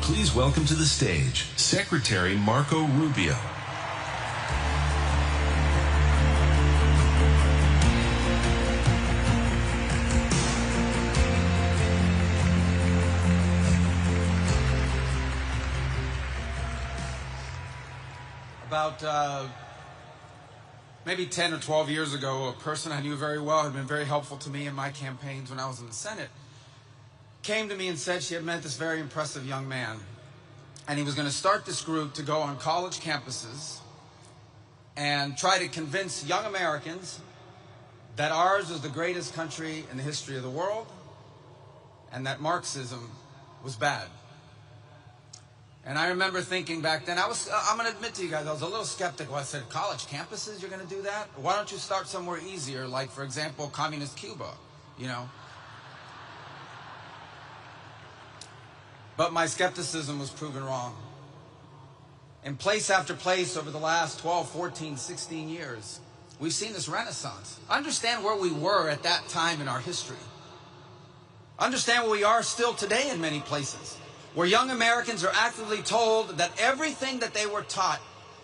Please welcome to the stage, Secretary Marco Rubio. About maybe 10 or 12 years ago, a person I knew very well, had been very helpful to me in my campaigns when I was in the Senate, came to me and said she had met this very impressive young man, and he was going to start this group to go on college campuses and try to convince young Americans that ours is the greatest country in the history of the world and that Marxism was bad. And I remember thinking back then, I'm going to admit to you guys, I was a little skeptical. I said, college campuses, you're going to do that? Why don't you start somewhere easier, like, for example, communist Cuba, you know? But my skepticism was proven wrong. In place after place over the last 12, 14, 16 years, we've seen this renaissance. Understand where we were at that time in our history. Understand where we are still today in many places, where young Americans are actively told that everything that they were taught,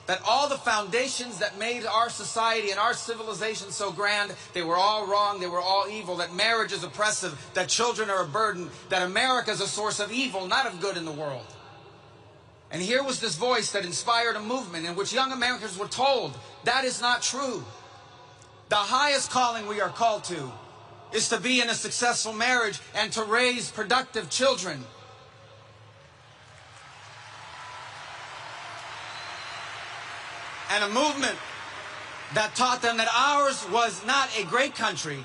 that all the foundations that made our society and our civilization so grand, they were all wrong, they were all evil, that marriage is oppressive, that children are a burden, that America is a source of evil, not of good in the world. And here was this voice that inspired a movement in which young Americans were told that is not true. The highest calling we are called to is to be in a successful marriage and to raise productive children. And a movement that taught them that ours was not a great country,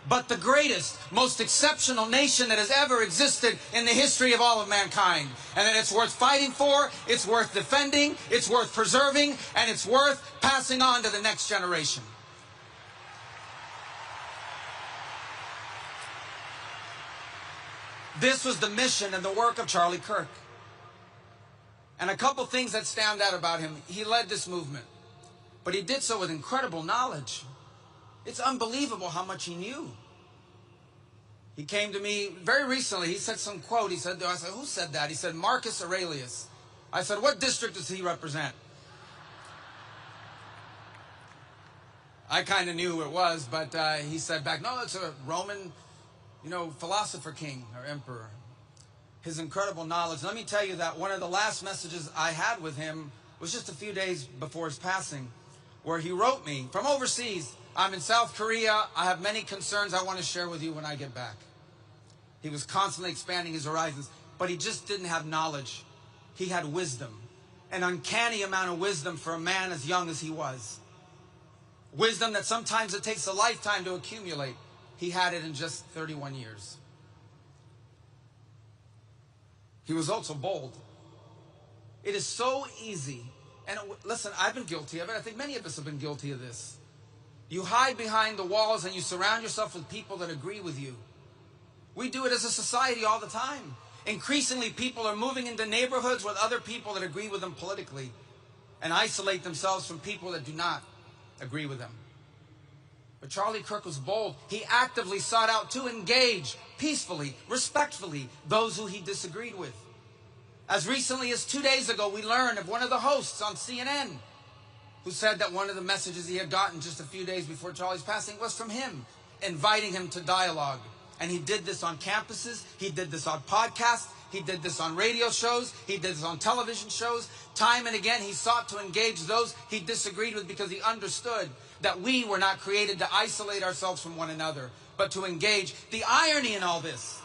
but the greatest, most exceptional nation that has ever existed in the history of all of mankind. And that it's worth fighting for, it's worth defending, it's worth preserving, and it's worth passing on to the next generation. This was the mission and the work of Charlie Kirk. And a couple things that stand out about him. He led this movement, but he did so with incredible knowledge. It's unbelievable how much he knew. He came to me very recently. He said some quote. I said, who said that? He said, Marcus Aurelius. I said, what district does he represent? I kind of knew who it was, but he said back, no, it's a Roman, philosopher king or emperor. His incredible knowledge. Let me tell you that one of the last messages I had with him was just a few days before his passing, where he wrote me from overseas, I'm in South Korea, I have many concerns I want to share with you when I get back. He was constantly expanding his horizons, but he just didn't have knowledge. He had wisdom, an uncanny amount of wisdom for a man as young as he was. Wisdom that sometimes it takes a lifetime to accumulate. He had it in just 31 years. He was also bold. It is so easy. And listen, I've been guilty of it. I think many of us have been guilty of this. You hide behind the walls and you surround yourself with people that agree with you. We do it as a society all the time. Increasingly, people are moving into neighborhoods with other people that agree with them politically and isolate themselves from people that do not agree with them. But Charlie Kirk was bold. He actively sought out to engage peacefully, respectfully, those who he disagreed with. As recently as 2 days ago, we learned of one of the hosts on CNN who said that one of the messages he had gotten just a few days before Charlie's passing was from him, inviting him to dialogue. And he did this on campuses, he did this on podcasts, he did this on radio shows, he did this on television shows. Time and again, he sought to engage those he disagreed with because he understood that we were not created to isolate ourselves from one another, but to engage. The irony in all this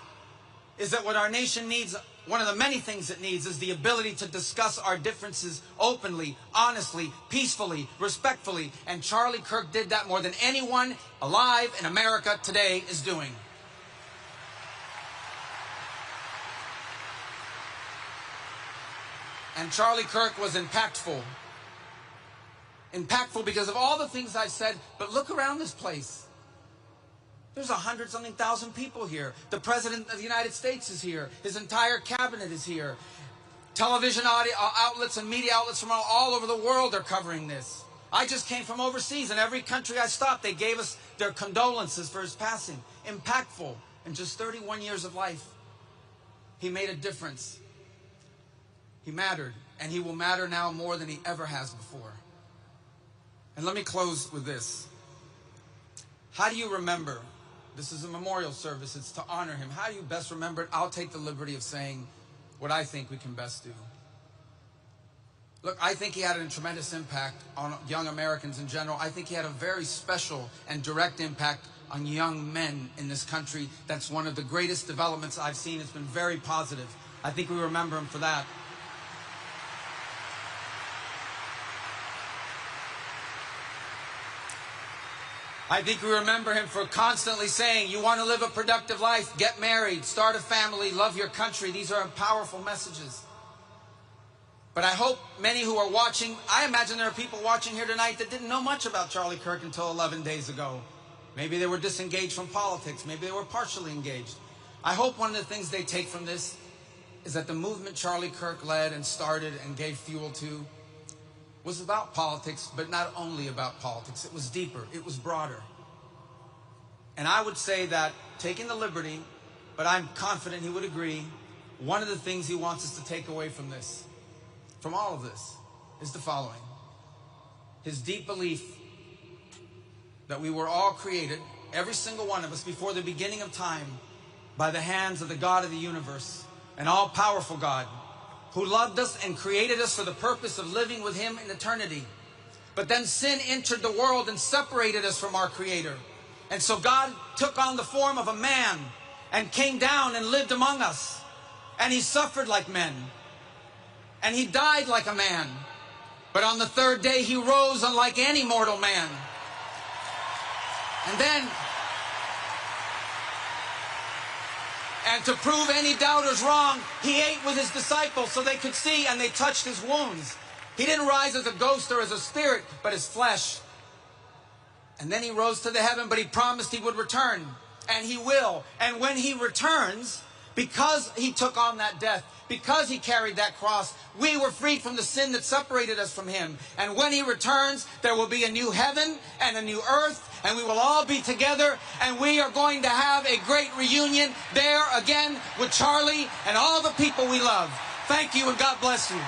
is that what our nation needs, one of the many things it needs, is the ability to discuss our differences openly, honestly, peacefully, respectfully. And Charlie Kirk did that more than anyone alive in America today is doing. And Charlie Kirk was impactful. Impactful because of all the things I said, but look around this place. There's 100-something thousand people here. The President of the United States is here. His entire cabinet is here. Television outlets and media outlets from all over the world are covering this. I just came from overseas, and every country I stopped, they gave us their condolences for his passing. Impactful. In just 31 years of life, he made a difference. He mattered, and he will matter now more than he ever has before. And let me close with this. How do you remember? This is a memorial service. It's to honor him. How do you best remember it? I'll take the liberty of saying what I think we can best do. Look, I think he had a tremendous impact on young Americans in general. I think he had a very special and direct impact on young men in this country. That's one of the greatest developments I've seen. It's been very positive. I think we remember him for that. I think we remember him for constantly saying, you want to live a productive life, get married, start a family, love your country. These are powerful messages. But I hope many who are watching, I imagine there are people watching here tonight that didn't know much about Charlie Kirk until 11 days ago. Maybe they were disengaged from politics. Maybe they were partially engaged. I hope one of the things they take from this is that the movement Charlie Kirk led and started and gave fuel to was about politics, but not only about politics. It was deeper. It was broader. And I would say that, taking the liberty, but I'm confident he would agree, one of the things he wants us to take away from this, from all of this, is the following. His deep belief that we were all created, every single one of us, before the beginning of time, by the hands of the God of the universe, an all-powerful God, who loved us and created us for the purpose of living with him in eternity. But then sin entered the world and separated us from our Creator. And so God took on the form of a man and came down and lived among us. And he suffered like men. And he died like a man. But on the third day he rose unlike any mortal man. And to prove any doubters wrong, he ate with his disciples so they could see, and they touched his wounds. He didn't rise as a ghost or as a spirit, but as flesh. And then he rose to the heaven, but he promised he would return. And he will. And when he returns, because he took on that death, because he carried that cross, we were freed from the sin that separated us from him. And when he returns, there will be a new heaven and a new earth, and we will all be together, and we are going to have a great reunion there again with Charlie and all the people we love. Thank you, and God bless you.